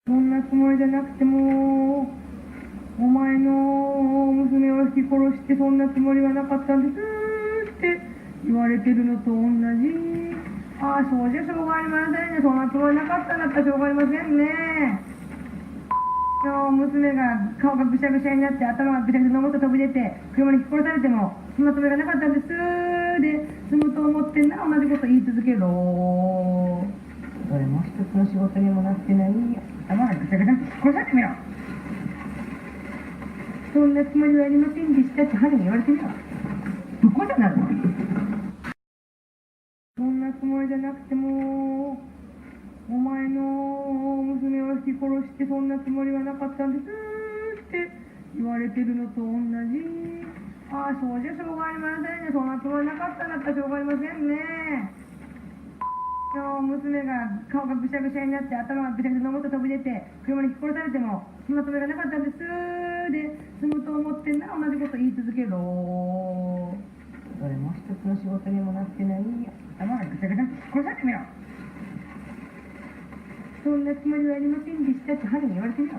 そんなつもりじゃなくても、お前の娘を引き殺してそんなつもりはなかったんですって言われてるのと同じ。ああ、そうじゃしょうがありませんね。そんなつもりなかったんだったらしょうがありませんね。の娘が顔がぐしゃぐしゃになって頭がぐしゃぐしゃのもっと飛び出て車に引き殺されてもそんなつもりがなかったんですで済むと思ってんなら同じこと言い続けろ。それも一つの仕事にもなってない。頭がぐしゃぐしゃに殺されてみろ。そんなつもりはありませんでしたって犯人に言われてみろ。ぶっ壊したなる。そんなつもりじゃなくても、お前の娘を引き殺してそんなつもりはなかったんですって言われてるのと同じ。ああ、そうじゃしょうがありませんね。そんなつもりなかったんだったらしょうがありませんね。の娘が顔がぐしゃぐしゃになって頭がぐしゃぐしゃのもっと飛び出て車に引き殺されてもそんなつもりがなかったんですで済むと思ってんなら同じこと言い続けろ。それも一つの仕事にもなってない。頭がぐしゃぐしゃに殺されてみろ。そんなつもりはありませんでしたって犯人に言われてみろ。